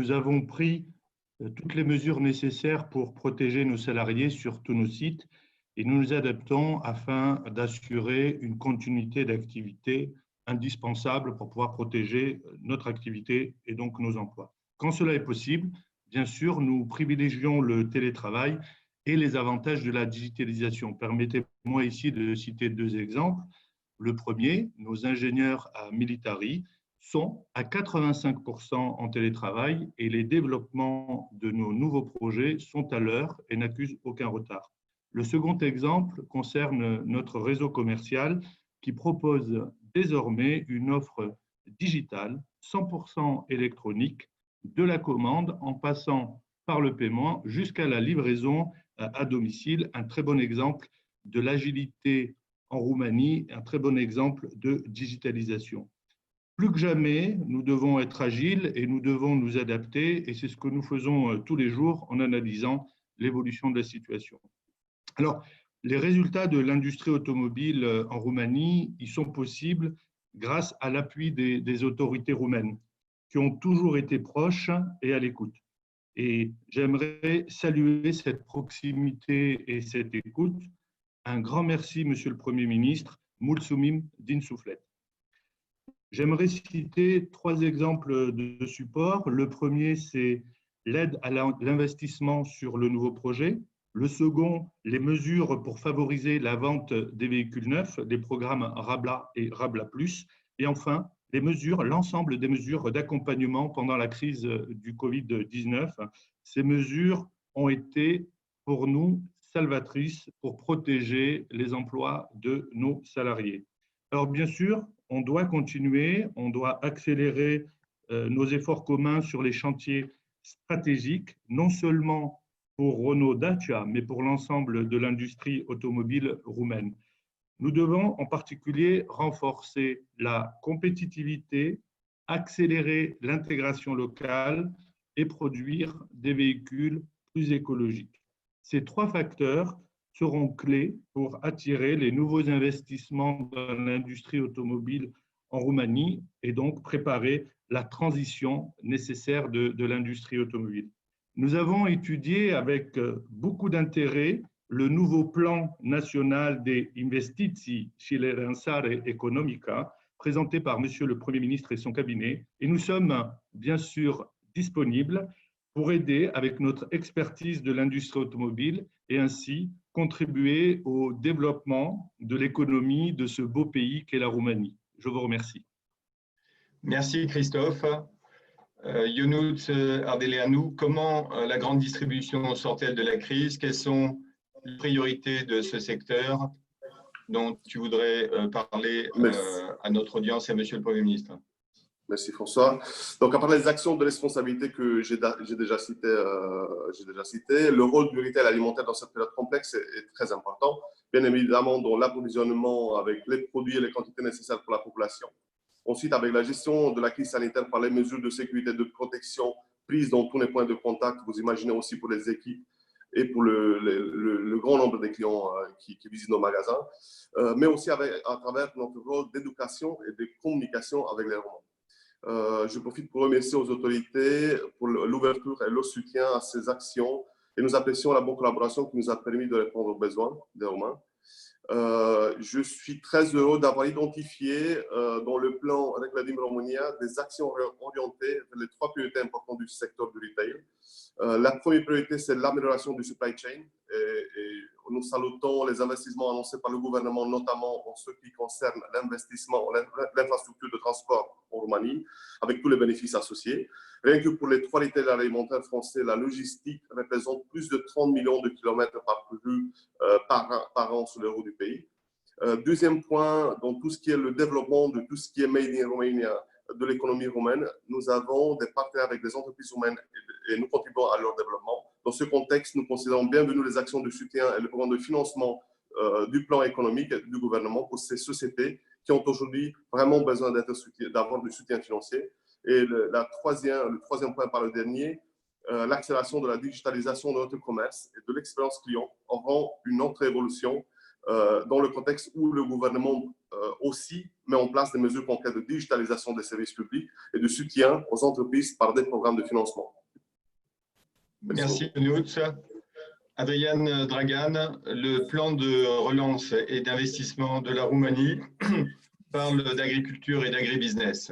nous avons pris toutes les mesures nécessaires pour protéger nos salariés sur tous nos sites et nous nous adaptons afin d'assurer une continuité d'activité indispensable pour pouvoir protéger notre activité et donc nos emplois. Quand cela est possible, bien sûr, nous privilégions le télétravail et les avantages de la digitalisation. Permettez-moi ici de citer deux exemples. Le premier, nos ingénieurs à Militari sont à 85% en télétravail et les développements de nos nouveaux projets sont à l'heure et n'accusent aucun retard. Le second exemple concerne notre réseau commercial qui propose désormais une offre digitale 100% électronique de la commande en passant par le paiement jusqu'à la livraison à domicile. Un très bon exemple de l'agilité en Roumanie, un très bon exemple de digitalisation. Plus que jamais, nous devons être agiles et nous devons nous adapter et c'est ce que nous faisons tous les jours en analysant l'évolution de la situation. Alors, les résultats de l'industrie automobile en Roumanie, ils sont possibles grâce à l'appui des autorités roumaines qui ont toujours été proches et à l'écoute. Et j'aimerais saluer cette proximité et cette écoute. Un grand merci, Monsieur le Premier ministre, mulțumim din suflet. J'aimerais citer trois exemples de support. Le premier, c'est l'aide à l'investissement sur le nouveau projet. Le second, les mesures pour favoriser la vente des véhicules neufs, des programmes Rabla et Rabla Plus. Et enfin, l'ensemble des mesures d'accompagnement pendant la crise du Covid-19. Ces mesures ont été pour nous salvatrices pour protéger les emplois de nos salariés. Alors bien sûr, on doit continuer, on doit accélérer nos efforts communs sur les chantiers stratégiques, non seulement pour Renault-Dacia, mais pour l'ensemble de l'industrie automobile roumaine. Nous devons en particulier renforcer la compétitivité, accélérer l'intégration locale et produire des véhicules plus écologiques. Ces trois facteurs seront clés pour attirer les nouveaux investissements dans l'industrie automobile en Roumanie et donc préparer la transition nécessaire de l'industrie automobile. Nous avons étudié avec beaucoup d'intérêt le nouveau plan national des investiții și relansare economică présenté par Monsieur le Premier ministre et son cabinet et nous sommes bien sûr disponibles pour aider avec notre expertise de l'industrie automobile et ainsi contribuer au développement de l'économie de ce beau pays qu'est la Roumanie. Je vous remercie. Merci Christophe. Ionuț Ardeleanu, comment la grande distribution sort-elle de la crise? Quelles sont les priorités de ce secteur dont tu voudrais parler à notre audience et à Monsieur le Premier ministre? Merci François. Donc, après les actions de responsabilité que j'ai déjà citées, le rôle du retail alimentaire dans cette période complexe est très important, bien évidemment dans l'approvisionnement avec les produits et les quantités nécessaires pour la population. Ensuite, avec la gestion de la crise sanitaire par les mesures de sécurité et de protection prises dans tous les points de contact, vous imaginez aussi pour les équipes et pour le grand nombre de clients qui visitent nos magasins, mais aussi à travers notre rôle d'éducation et de communication avec les Roumains. Je profite pour remercier aux autorités pour l'ouverture et le soutien à ces actions et nous apprécions la bonne collaboration qui nous a permis de répondre aux besoins des Roumains. Je suis très heureux d'avoir identifié dans le plan Reclădim România des actions orientées vers les trois priorités importantes du secteur du retail. La première priorité, c'est l'amélioration du supply chain et nous salutons les investissements annoncés par le gouvernement, notamment en ce qui concerne l'investissement, l'infrastructure de transport en Roumanie, avec tous les bénéfices associés. Rien que pour les trois retailers alimentaires français, la logistique représente plus de 30 millions de kilomètres parcourus par an sur les routes du pays. Deuxième point, dans tout ce qui est le développement de tout ce qui est made in Romania, de l'économie roumaine, nous avons des partenaires avec des entreprises roumaines et nous contribuons à leur développement. Dans ce contexte, nous considérons bienvenue les actions de soutien et le programme de financement du plan économique du gouvernement pour ces sociétés qui ont aujourd'hui vraiment besoin d'avoir du soutien financier. Et le troisième point par le dernier, l'accélération de la digitalisation de notre commerce et de l'expérience client auront une autre évolution dans le contexte où le gouvernement aussi met en place des mesures concrètes de digitalisation des services publics et de soutien aux entreprises par des programmes de financement. Merci, Younous. Adrian Dragan, le plan de relance et d'investissement de la Roumanie parle d'agriculture et d'agribusiness.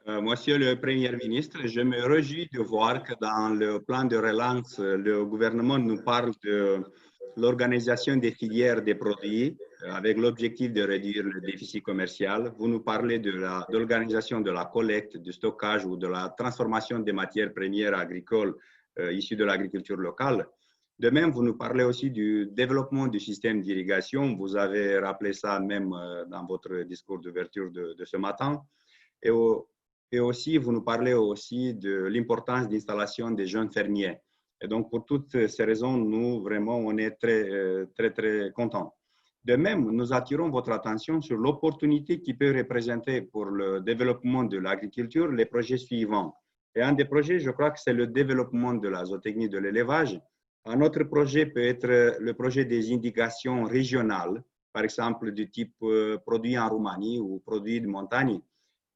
Monsieur le Premier ministre, je me réjouis de voir que dans le plan de relance, le gouvernement nous parle de l'organisation des filières des produits avec l'objectif de réduire le déficit commercial. Vous nous parlez de l'organisation de la collecte, du stockage ou de la transformation des matières premières agricoles issues de l'agriculture locale. De même, vous nous parlez aussi du développement du système d'irrigation. Vous avez rappelé ça même dans votre discours d'ouverture de ce matin. Et aussi, vous nous parlez aussi de l'importance d'installation des jeunes fermiers. Et donc, pour toutes ces raisons, nous, vraiment, on est très contents. De même, nous attirons votre attention sur l'opportunité qui peut représenter pour le développement de l'agriculture les projets suivants. Et un des projets, je crois que c'est le développement de la zootechnie de l'élevage. Un autre projet peut être le projet des indications régionales, par exemple du type produit en Roumanie ou produit de montagne.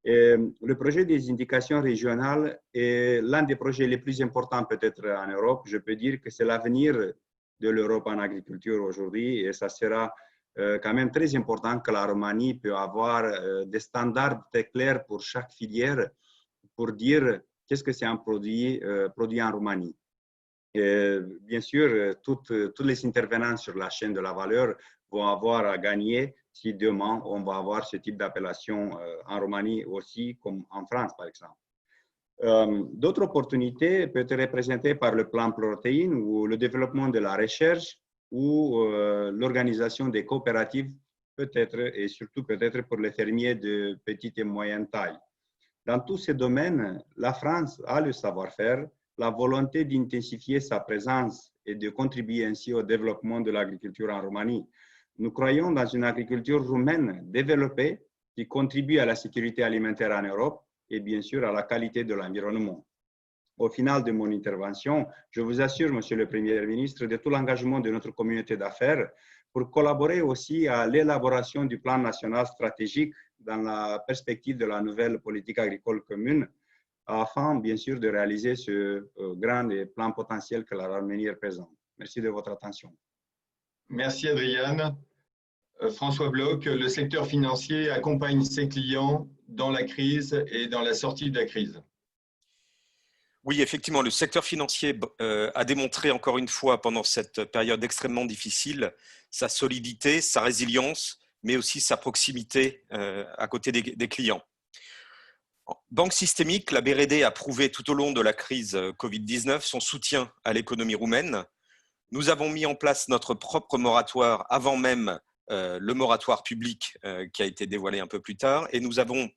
Et le projet des indications régionales est l'un des projets les plus importants peut-être en Europe. Je peux dire que c'est l'avenir de l'Europe en agriculture aujourd'hui et ça sera quand même très important que la Roumanie peut avoir des standards très clairs pour chaque filière pour dire qu'est-ce que c'est un produit en Roumanie. Et bien sûr, tous les intervenants sur la chaîne de la valeur vont avoir à gagner si demain on va avoir ce type d'appellation en Roumanie aussi, comme en France par exemple. D'autres opportunités peuvent être représentées par le plan protéines ou le développement de la recherche ou l'organisation des coopératives peut-être et surtout peut-être pour les fermiers de petite et moyenne taille. Dans tous ces domaines, la France a le savoir-faire, la volonté d'intensifier sa présence et de contribuer ainsi au développement de l'agriculture en Roumanie. Nous croyons dans une agriculture roumaine développée qui contribue à la sécurité alimentaire en Europe et bien sûr à la qualité de l'environnement. Au final de mon intervention, je vous assure, Monsieur le Premier ministre, de tout l'engagement de notre communauté d'affaires pour collaborer aussi à l'élaboration du plan national stratégique dans la perspective de la nouvelle politique agricole commune, afin, bien sûr, de réaliser ce grand et plan potentiel que la Roumanie représente. Merci de votre attention. Merci, Adrian. François Bloch, le secteur financier accompagne ses clients dans la crise et dans la sortie de la crise. Oui, effectivement, le secteur financier a démontré encore une fois pendant cette période extrêmement difficile sa solidité, sa résilience, mais aussi sa proximité à côté des clients. Banque systémique, la BRD a prouvé tout au long de la crise Covid-19 son soutien à l'économie roumaine. Nous avons mis en place notre propre moratoire avant même le moratoire public qui a été dévoilé un peu plus tard et nous avons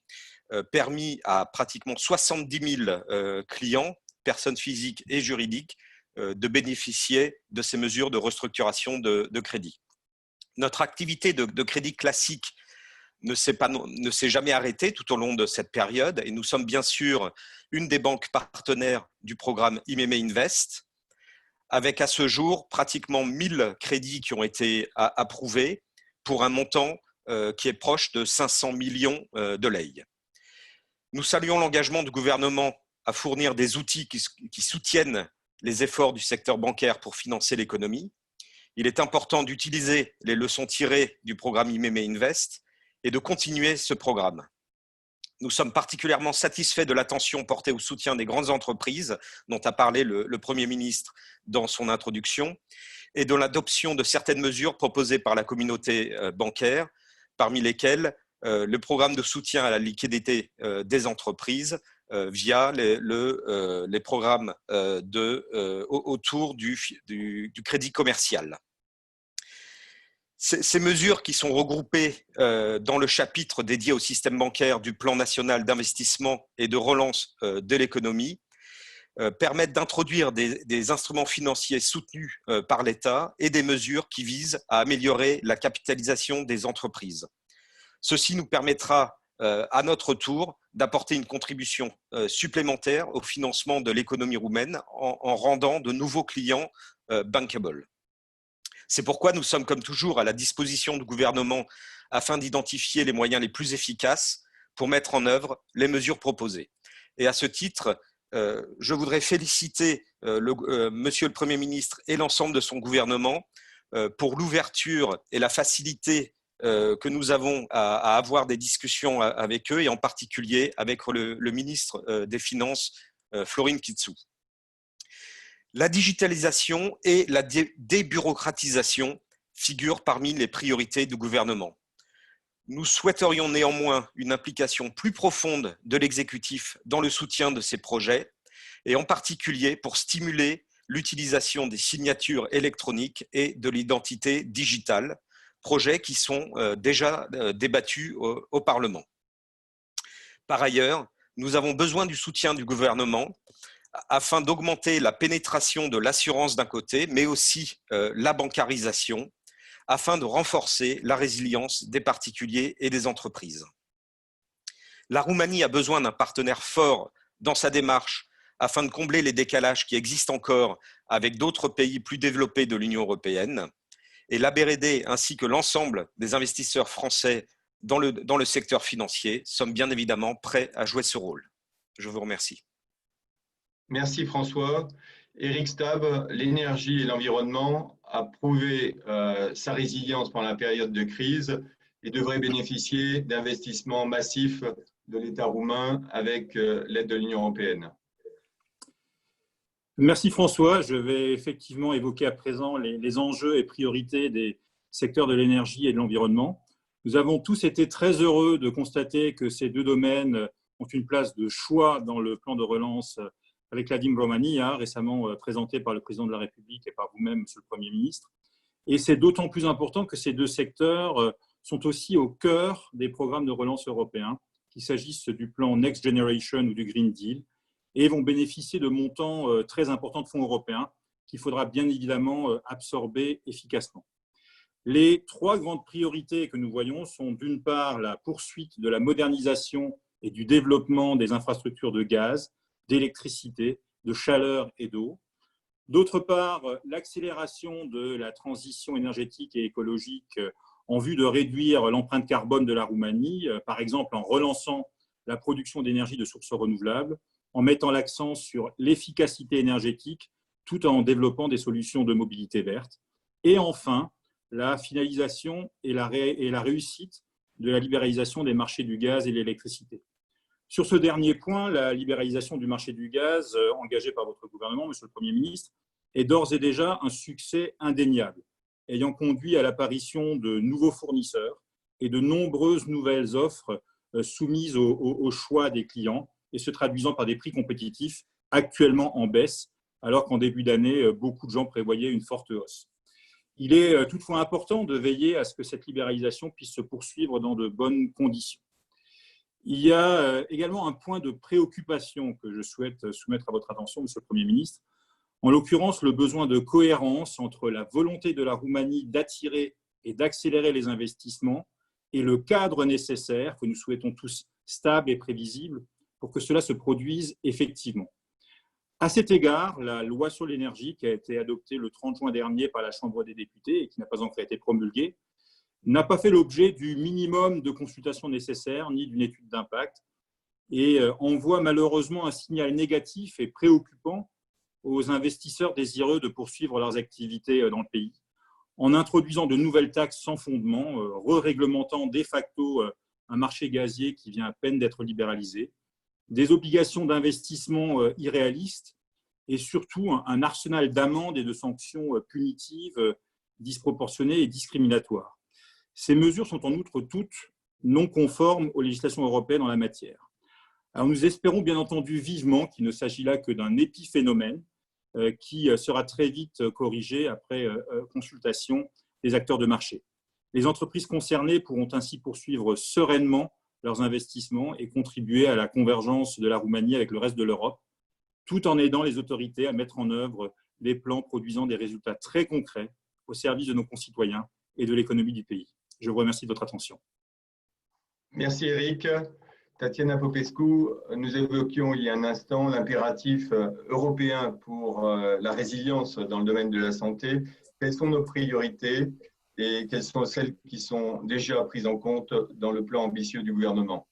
permis à pratiquement 70 000 clients, personnes physiques et juridiques, de bénéficier de ces mesures de restructuration de crédit. Notre activité de crédit classique ne s'est jamais arrêtée tout au long de cette période et nous sommes bien sûr une des banques partenaires du programme IMM Invest, avec à ce jour pratiquement 1000 crédits qui ont été approuvés pour un montant qui est proche de 500 millions de lei. Nous saluons l'engagement du gouvernement à fournir des outils qui soutiennent les efforts du secteur bancaire pour financer l'économie. Il est important d'utiliser les leçons tirées du programme IMM Invest et de continuer ce programme. Nous sommes particulièrement satisfaits de l'attention portée au soutien des grandes entreprises, dont a parlé le Premier ministre dans son introduction, et de l'adoption de certaines mesures proposées par la communauté bancaire, parmi lesquelles le programme de soutien à la liquidité des entreprises via les programmes autour du crédit commercial. Ces mesures qui sont regroupées dans le chapitre dédié au système bancaire du plan national d'investissement et de relance de l'économie permettent d'introduire des instruments financiers soutenus par l'État et des mesures qui visent à améliorer la capitalisation des entreprises. Ceci nous permettra à notre tour d'apporter une contribution supplémentaire au financement de l'économie roumaine en rendant de nouveaux clients bankable. C'est pourquoi nous sommes comme toujours à la disposition du gouvernement afin d'identifier les moyens les plus efficaces pour mettre en œuvre les mesures proposées. Et à ce titre, je voudrais féliciter Monsieur le Premier ministre et l'ensemble de son gouvernement pour l'ouverture et la facilité que nous avons à avoir des discussions avec eux, et en particulier avec le ministre des Finances, Florin Kitsou. La digitalisation et la débureaucratisation figurent parmi les priorités du gouvernement. Nous souhaiterions néanmoins une implication plus profonde de l'exécutif dans le soutien de ces projets, et en particulier pour stimuler l'utilisation des signatures électroniques et de l'identité digitale, projets qui sont déjà débattus au Parlement. Par ailleurs, nous avons besoin du soutien du gouvernement afin d'augmenter la pénétration de l'assurance d'un côté, mais aussi la bancarisation, afin de renforcer la résilience des particuliers et des entreprises. La Roumanie a besoin d'un partenaire fort dans sa démarche afin de combler les décalages qui existent encore avec d'autres pays plus développés de l'Union européenne. Et la BRD ainsi que l'ensemble des investisseurs français dans le secteur financier sommes bien évidemment prêts à jouer ce rôle. Je vous remercie. Merci François. Eric Stab, l'énergie et l'environnement a prouvé sa résilience pendant la période de crise et devrait bénéficier d'investissements massifs de l'État roumain avec l'aide de l'Union européenne. Merci François. Je vais effectivement évoquer à présent les enjeux et priorités des secteurs de l'énergie et de l'environnement. Nous avons tous été très heureux de constater que ces deux domaines ont une place de choix dans le plan de relance avec la DIM Roumanie, récemment présenté par le président de la République et par vous-même, Monsieur le Premier ministre. Et c'est d'autant plus important que ces deux secteurs sont aussi au cœur des programmes de relance européens, qu'il s'agisse du plan Next Generation ou du Green Deal, et vont bénéficier de montants très importants de fonds européens qu'il faudra bien évidemment absorber efficacement. Les trois grandes priorités que nous voyons sont d'une part la poursuite de la modernisation et du développement des infrastructures de gaz, d'électricité, de chaleur et d'eau. D'autre part, l'accélération de la transition énergétique et écologique en vue de réduire l'empreinte carbone de la Roumanie, par exemple en relançant la production d'énergie de sources renouvelables, en mettant l'accent sur l'efficacité énergétique tout en développant des solutions de mobilité verte. Et enfin, la finalisation et la réussite de la libéralisation des marchés du gaz et de l'électricité. Sur ce dernier point, la libéralisation du marché du gaz engagée par votre gouvernement, Monsieur le Premier ministre, est d'ores et déjà un succès indéniable, ayant conduit à l'apparition de nouveaux fournisseurs et de nombreuses nouvelles offres soumises au choix des clients et se traduisant par des prix compétitifs actuellement en baisse, alors qu'en début d'année, beaucoup de gens prévoyaient une forte hausse. Il est toutefois important de veiller à ce que cette libéralisation puisse se poursuivre dans de bonnes conditions. Il y a également un point de préoccupation que je souhaite soumettre à votre attention, Monsieur le Premier ministre, en l'occurrence le besoin de cohérence entre la volonté de la Roumanie d'attirer et d'accélérer les investissements et le cadre nécessaire que nous souhaitons tous stable et prévisible pour que cela se produise effectivement. À cet égard, la loi sur l'énergie qui a été adoptée le 30 juin dernier par la Chambre des députés et qui n'a pas encore été promulguée n'a pas fait l'objet du minimum de consultation nécessaire ni d'une étude d'impact et envoie malheureusement un signal négatif et préoccupant aux investisseurs désireux de poursuivre leurs activités dans le pays, en introduisant de nouvelles taxes sans fondement, re-réglementant de facto un marché gazier qui vient à peine d'être libéralisé, des obligations d'investissement irréalistes et surtout un arsenal d'amendes et de sanctions punitives disproportionnées et discriminatoires. Ces mesures sont en outre toutes non conformes aux législations européennes en la matière. Alors nous espérons bien entendu vivement qu'il ne s'agit là que d'un épiphénomène qui sera très vite corrigé après consultation des acteurs de marché. Les entreprises concernées pourront ainsi poursuivre sereinement leurs investissements et contribuer à la convergence de la Roumanie avec le reste de l'Europe, tout en aidant les autorités à mettre en œuvre des plans produisant des résultats très concrets au service de nos concitoyens et de l'économie du pays. Je vous remercie de votre attention. Merci Eric. Tatiana Popescu, nous évoquions il y a un instant l'impératif européen pour la résilience dans le domaine de la santé. Quelles sont nos priorités et quelles sont celles qui sont déjà prises en compte dans le plan ambitieux du gouvernement?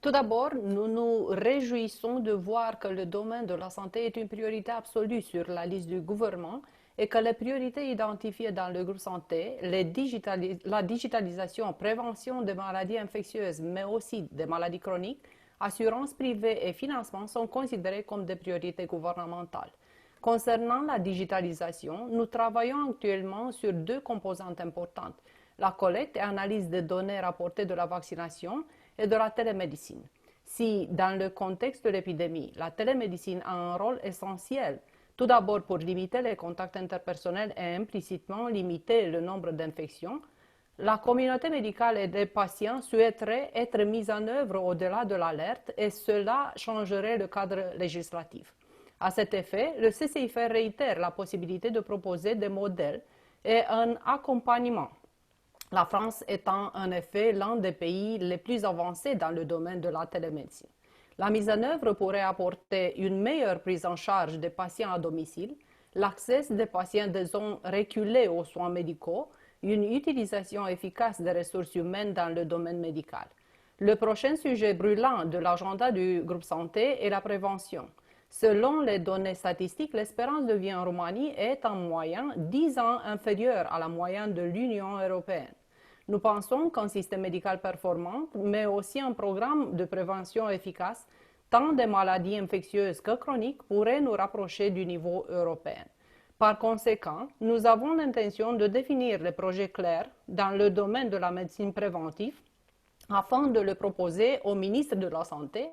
Tout d'abord, nous nous réjouissons de voir que le domaine de la santé est une priorité absolue sur la liste du gouvernement et que les priorités identifiées dans le groupe santé, la digitalisation, prévention des maladies infectieuses, mais aussi des maladies chroniques, assurance privée et financement sont considérées comme des priorités gouvernementales. Concernant la digitalisation, nous travaillons actuellement sur deux composantes importantes, la collecte et analyse des données rapportées de la vaccination et de la télémédecine. Si, dans le contexte de l'épidémie, la télémédecine a un rôle essentiel, tout d'abord pour limiter les contacts interpersonnels et implicitement limiter le nombre d'infections, la communauté médicale et les patients souhaiteraient être mis en œuvre au-delà de l'alerte et cela changerait le cadre législatif. À cet effet, le CCIFR réitère la possibilité de proposer des modèles et un accompagnement. La France étant en effet l'un des pays les plus avancés dans le domaine de la télémédecine. La mise en œuvre pourrait apporter une meilleure prise en charge des patients à domicile, l'accès des patients des zones reculées aux soins médicaux, une utilisation efficace des ressources humaines dans le domaine médical. Le prochain sujet brûlant de l'agenda du groupe santé est la prévention. Selon les données statistiques, l'espérance de vie en Roumanie est en moyenne 10 ans inférieure à la moyenne de l'Union européenne. Nous pensons qu'un système médical performant, mais aussi un programme de prévention efficace, tant des maladies infectieuses que chroniques, pourrait nous rapprocher du niveau européen. Par conséquent, nous avons l'intention de définir les projets clairs dans le domaine de la médecine préventive afin de le proposer au ministre de la Santé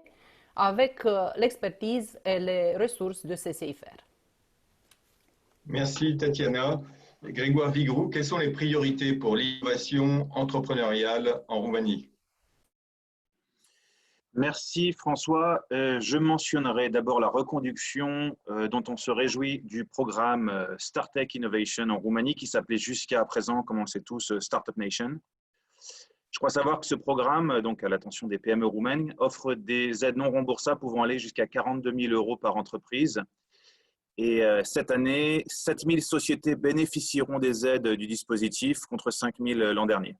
avec l'expertise et les ressources de CCIFR. Merci Tatiana. Grégoire Vigroux, quelles sont les priorités pour l'innovation entrepreneuriale en Roumanie? Merci François. Je mentionnerai d'abord la reconduction dont on se réjouit du programme StarTech Innovation en Roumanie qui s'appelait jusqu'à présent, comme on le sait tous, Startup Nation. Je crois savoir que ce programme, donc à l'attention des PME roumaines, offre des aides non remboursables pouvant aller jusqu'à 42 000 € par entreprise. Et cette année, 7 000 sociétés bénéficieront des aides du dispositif contre 5 000 l'an dernier.